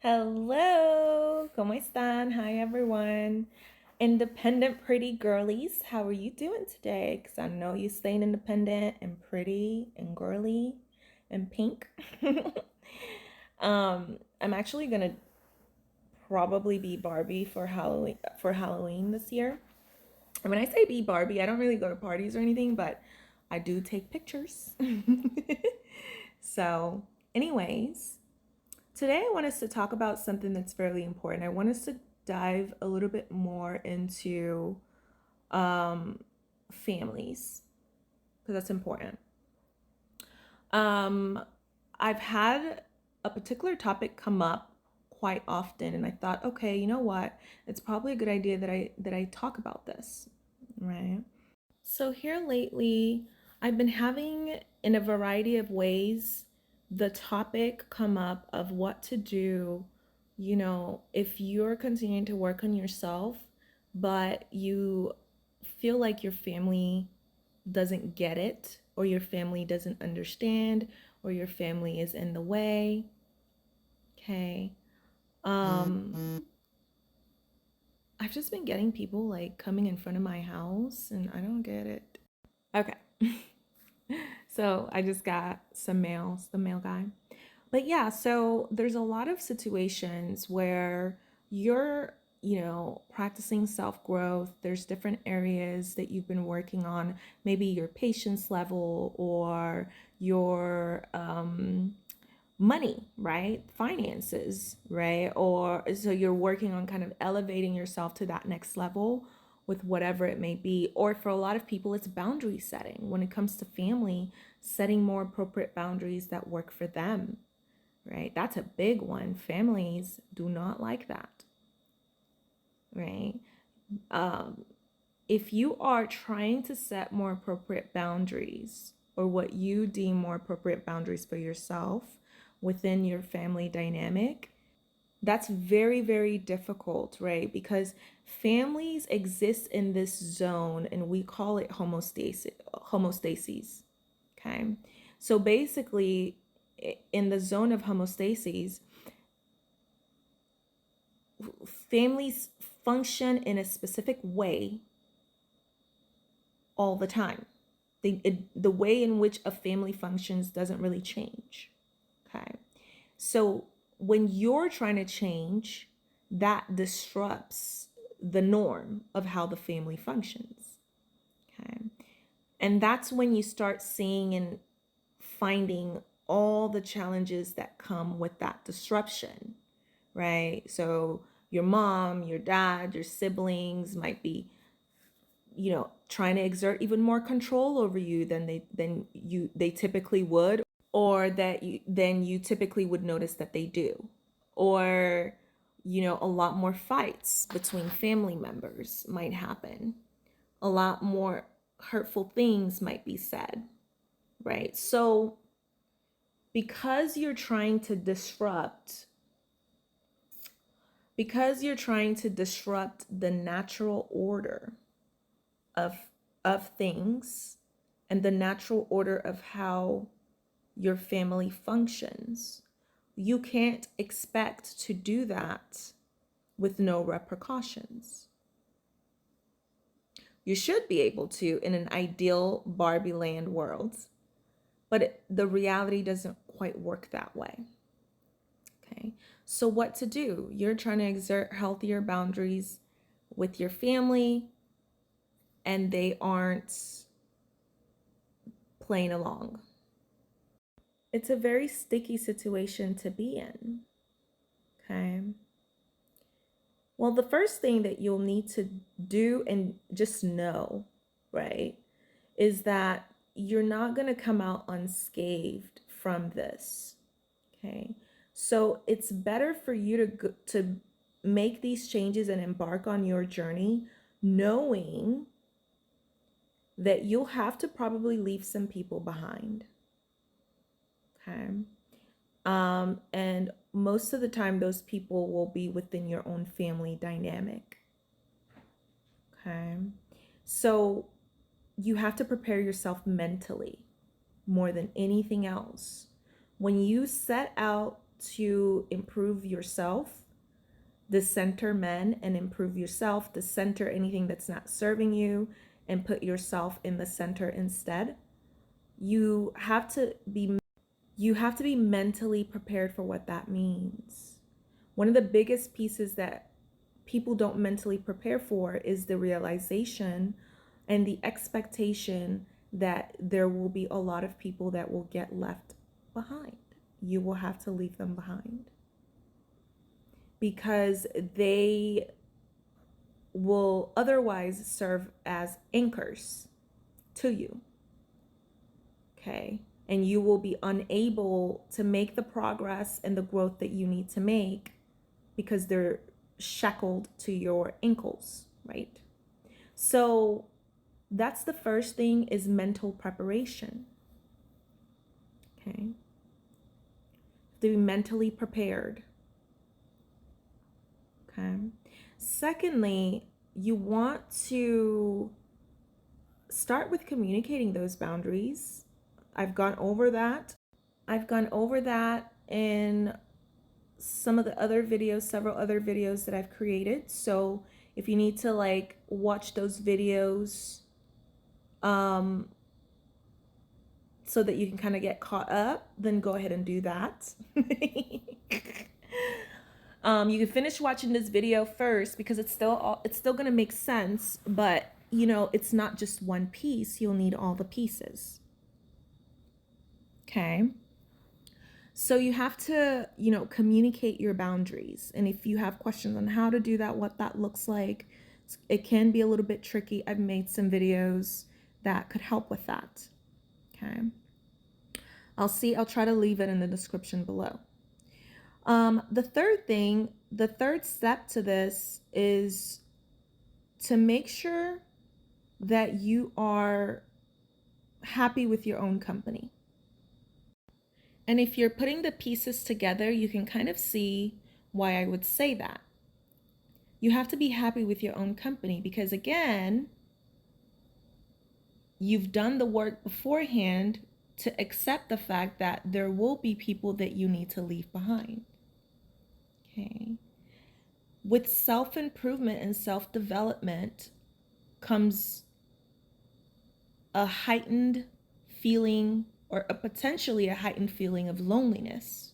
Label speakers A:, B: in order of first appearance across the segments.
A: Hello, ¿cómo están? Hi, everyone. Independent pretty girlies, how are you doing today? Because I know you staying independent and pretty and girly and pink. I'm actually gonna probably be Barbie for Halloween this year. And when I say be Barbie, I don't really go to parties or anything, but I do take pictures. So, anyways, today I want us to talk about something that's fairly important. I want us to dive a little bit more into um, families because that's important. Um, I've had a particular topic come up quite often, and I thought, okay, you know what? It's probably a good idea that I talk about this, right? So here lately, I've been having in a variety of ways the topic come up of what to do, if you're continuing to work on yourself, but you feel like your family doesn't get it, or your family doesn't understand, or your family is in the way. Okay. I've just been getting people like coming in front of my house and I don't get it. Okay. So I just got some mail guy. But yeah, so there's a lot of situations where you're, practicing self growth. There's different areas that you've been working on, maybe your patience level or your money, right? Finances, right? Or so you're working on kind of elevating yourself to that next level with whatever it may be. Or for a lot of people, it's boundary setting. When it comes to family, setting more appropriate boundaries that work for them, right? That's a big one. Families do not like that, right? Um, if you are trying to set more appropriate boundaries or what you deem more appropriate boundaries for yourself within your family dynamic, that's very, very difficult, right? Because families exist in this zone and we call it homostasis. Okay. So basically, in the zone of homostasis, families function in a specific way all the time. The way in which a family functions doesn't really change. Okay. So when you're trying to change, that disrupts the norm of how the family functions. Okay. And that's when you start seeing and finding all the challenges that come with that disruption, right? So your mom, your dad, your siblings might be, trying to exert even more control over you than they typically would, or than you typically would notice that they do. Or, a lot more fights between family members might happen. A lot more hurtful things might be said, right? So because you're trying to disrupt the natural order of things and the natural order of how your family functions, you can't expect to do that with no repercussions. You should be able to in an ideal Barbie land world, but the reality doesn't quite work that way. Okay, so what to do? You're trying to exert healthier boundaries with your family, and they aren't playing along. It's a very sticky situation to be in. Okay. Well, the first thing that you'll need to do and just know, right, is that you're not going to come out unscathed from this. Okay. So it's better for you to make these changes and embark on your journey knowing that you'll have to probably leave some people behind. Okay. And most of the time, those people will be within your own family dynamic. Okay. So you have to prepare yourself mentally more than anything else. When you set out to improve yourself, decenter men and improve yourself, decenter anything that's not serving you, and put yourself in the center instead, you have to be mentally prepared for what that means. One of the biggest pieces that people don't mentally prepare for is the realization and the expectation that there will be a lot of people that will get left behind. You will have to leave them behind because they will otherwise serve as anchors to you. Okay. And you will be unable to make the progress and the growth that you need to make because they're shackled to your ankles, right? So that's the first thing, is mental preparation. Okay. To be mentally prepared. Okay. Secondly, you want to start with communicating those boundaries. I've gone over that in some of the other videos, several other videos that I've created. So if you need to like watch those videos so that you can kind of get caught up, then go ahead and do that. You can finish watching this video first because it's still going to make sense, but you know, it's not just one piece. You'll need all the pieces. Okay. So you have to, you know, communicate your boundaries. And if you have questions on how to do that, what that looks like, it can be a little bit tricky. I've made some videos that could help with that. Okay. I'll try to leave it in the description below. The third step to this is to make sure that you are happy with your own company. And if you're putting the pieces together, you can kind of see why I would say that. You have to be happy with your own company because, again, you've done the work beforehand to accept the fact that there will be people that you need to leave behind. Okay. With self-improvement and self-development comes a heightened feeling, or potentially a heightened feeling of loneliness.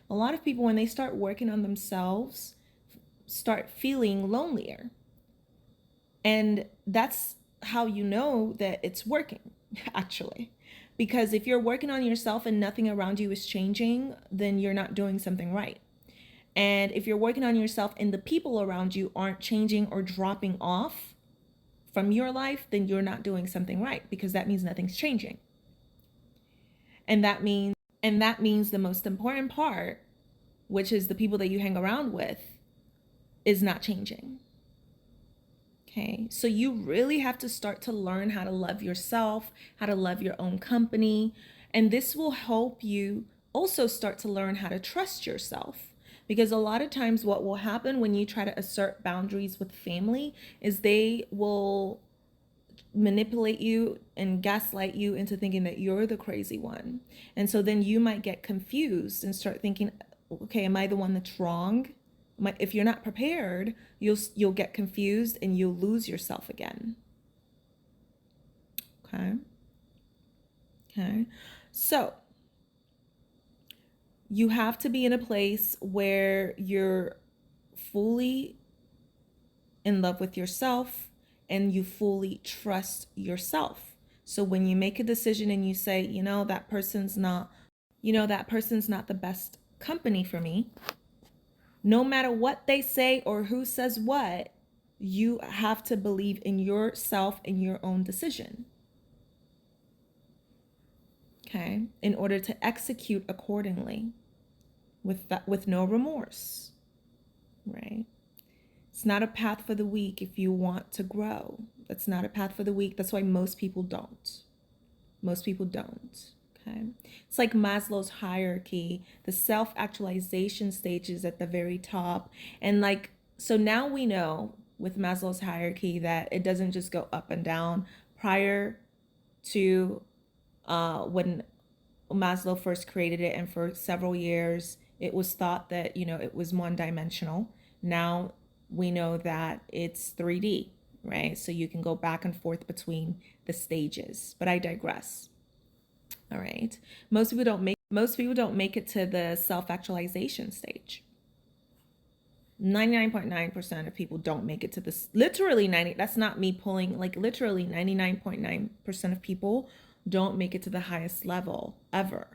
A: A lot of people, when they start working on themselves, start feeling lonelier. And that's how you know that it's working, actually. Because if you're working on yourself and nothing around you is changing, then you're not doing something right. And if you're working on yourself and the people around you aren't changing or dropping off from your life, then you're not doing something right, because that means nothing's changing. And that means the most important part, which is the people that you hang around with, is not changing. Okay, so you really have to start to learn how to love yourself, how to love your own company. And this will help you also start to learn how to trust yourself. Because a lot of times what will happen when you try to assert boundaries with family is they will manipulate you and gaslight you into thinking that you're the crazy one. And so then you might get confused and start thinking, okay, am I the one that's wrong? If you're not prepared, you'll get confused and you'll lose yourself again. Okay. So you have to be in a place where you're fully in love with yourself and you fully trust yourself. So when you make a decision and you say, that person's not the best company for me, no matter what they say or who says what, you have to believe in yourself and your own decision. Okay? In order to execute accordingly with no remorse. Right? It's not a path for the weak if you want to grow. That's not a path for the weak. That's why most people don't. Okay. It's like Maslow's hierarchy. The self-actualization stage is at the very top. And so now we know with Maslow's hierarchy that it doesn't just go up and down. Prior to when Maslow first created it, and for several years, It was thought that, it was one dimensional. Now we know that it's 3D, right? So you can go back and forth between the stages, but I digress. All right. Most people don't make it to the self-actualization stage. 99.9% of people don't make it to this. Literally 90, that's not me pulling, like literally 99.9% of people don't make it to the highest level ever,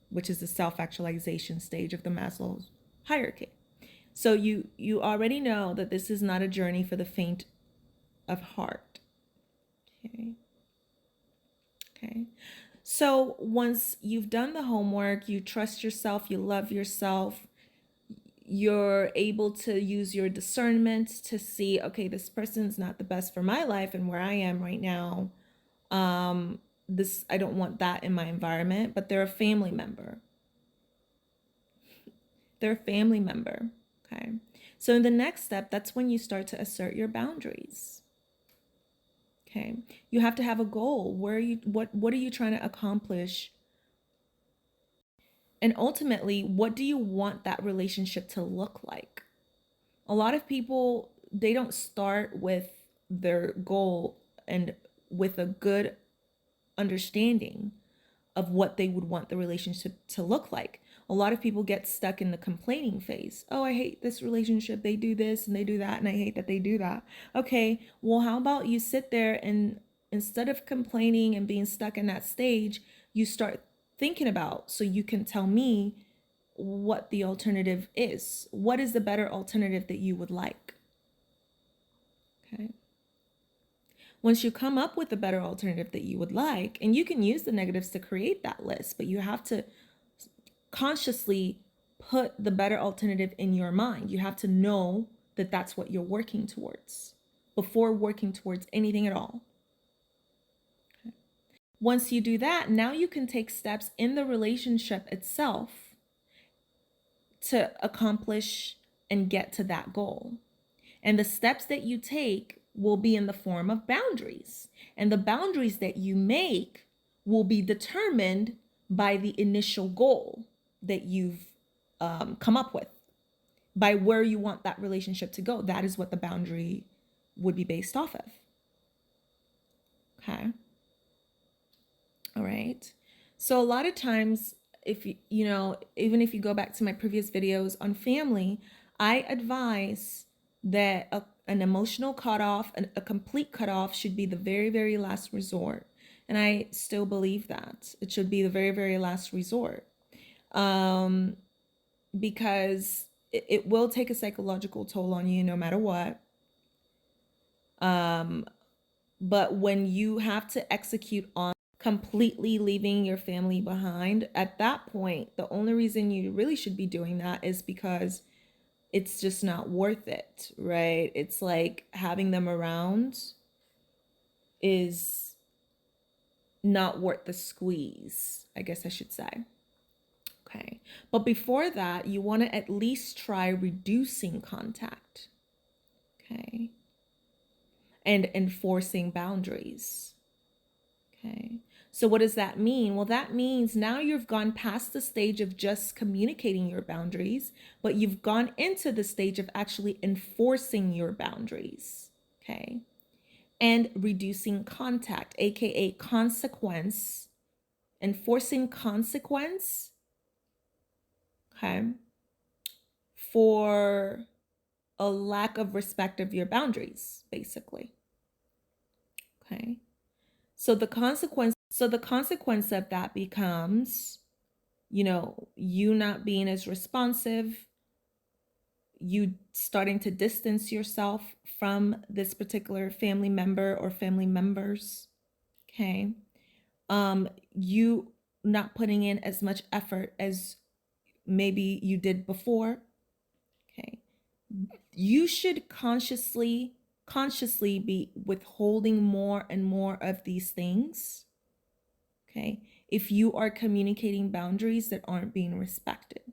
A: which is the self-actualization stage of the Maslow's hierarchy. So you already know that this is not a journey for the faint of heart. Okay. Okay. So once you've done the homework, you trust yourself, you love yourself, you're able to use your discernment to see, okay, this person's not the best for my life and where I am right now. This, I don't want that in my environment, but they're a family member. They're a family member. Okay. So in the next step, that's when you start to assert your boundaries. Okay. You have to have a goal. What are you trying to accomplish? And ultimately, what do you want that relationship to look like? A lot of people, they don't start with their goal and with a good understanding of what they would want the relationship to look like. A lot of people get stuck in the complaining phase. Oh, I hate this relationship. They do this and they do that, and I hate that they do that. Okay, well, how about you sit there and instead of complaining and being stuck in that stage, you start thinking about, so you can tell me what the alternative is. What is the better alternative that you would like? Okay. Once you come up with a better alternative that you would like, and you can use the negatives to create that list, but you have to consciously put the better alternative in your mind. You have to know that that's what you're working towards before working towards anything at all. Okay. Once you do that, now you can take steps in the relationship itself to accomplish and get to that goal. And the steps that you take will be in the form of boundaries. And the boundaries that you make will be determined by the initial goal that you've come up with, by where you want that relationship to go. That is what the boundary would be based off of. Okay. All right. So a lot of times, if even if you go back to my previous videos on family, I advise that an emotional cutoff, a complete cutoff should be the very, very last resort. And I still believe that it should be the very, very last resort. Because it will take a psychological toll on you no matter what. But when you have to execute on completely leaving your family behind, at that point, the only reason you really should be doing that is because it's just not worth it, right? It's like having them around is not worth the squeeze, I guess I should say. Okay. But before that, you want to at least try reducing contact. Okay. And enforcing boundaries. Okay. So what does that mean? Well, that means now you've gone past the stage of just communicating your boundaries, but you've gone into the stage of actually enforcing your boundaries. Okay. And reducing contact, aka consequence, enforcing consequence. Okay. For a lack of respect of your boundaries, basically. Okay. So the consequence of that becomes, you not being as responsive, you starting to distance yourself from this particular family member or family members. Okay. You not putting in as much effort as maybe you did before. Okay. You should consciously be withholding more and more of these things. Okay. If you are communicating boundaries that aren't being respected.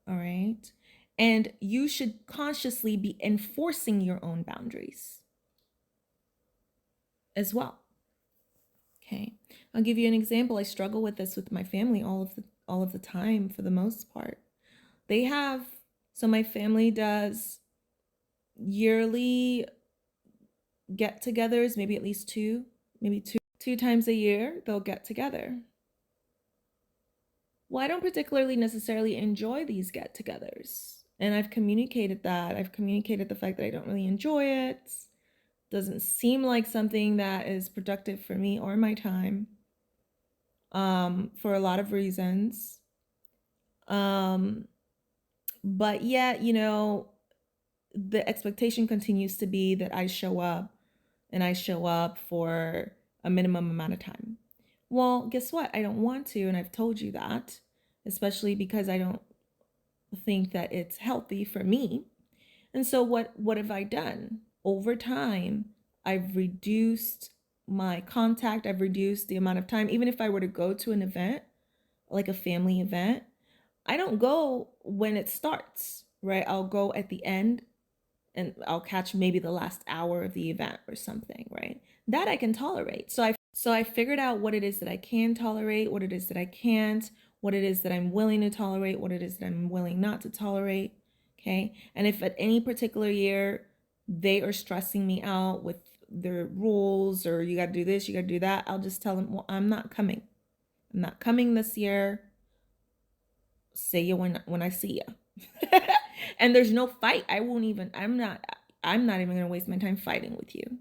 A: All right. And you should consciously be enforcing your own boundaries as well. Okay. I'll give you an example. I struggle with this with my family all of the time for the most part. They have, so my family does yearly get-togethers, maybe at least two times a year they'll get together. Well, I don't particularly necessarily enjoy these get-togethers, and I've communicated that. I've communicated the fact that I don't really enjoy it. Doesn't seem like something that is productive for me or my time, for a lot of reasons. But yet, you know, the expectation continues to be that I show up, and I show up for a minimum amount of time. Well, guess what? I don't want to, and I've told you that, especially because I don't think that it's healthy for me. And so what have I done? Over time, I've reduced my contact, I've reduced the amount of time. Even if I were to go to an event, like a family event, I don't go when it starts, right? I'll go at the end, and I'll catch maybe the last hour of the event or something, right? That I can tolerate. So I figured out what it is that I can tolerate, what it is that I can't, what it is that I'm willing to tolerate, what it is that I'm willing not to tolerate, okay? And if at any particular year they are stressing me out with their rules, or you got to do this, you got to do that, I'll just tell them, well, I'm not coming. I'm not coming this year. See you when I see you. And there's no fight. I'm not even going to waste my time fighting with you.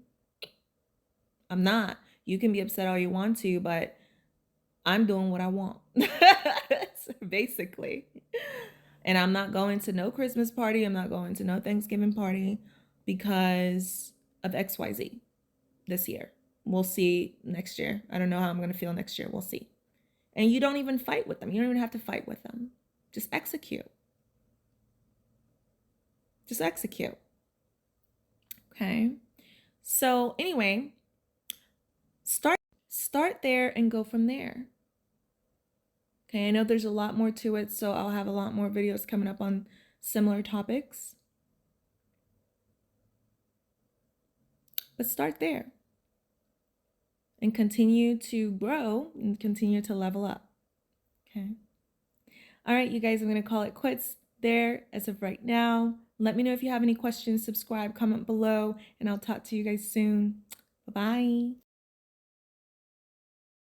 A: I'm not. You can be upset all you want to, but I'm doing what I want. Basically. And I'm not going to no Christmas party. I'm not going to no Thanksgiving party because of XYZ this year. We'll see next year. I don't know how I'm going to feel next year. We'll see. And you don't even fight with them. You don't even have to fight with them. Just execute. Just execute. Okay. So anyway, start there and go from there. Okay, I know there's a lot more to it, so I'll have a lot more videos coming up on similar topics. But start there and continue to grow and continue to level up. Okay. All right, you guys, I'm going to call it quits there as of right now. Let me know if you have any questions, subscribe, comment below, and I'll talk to you guys soon. Bye-bye.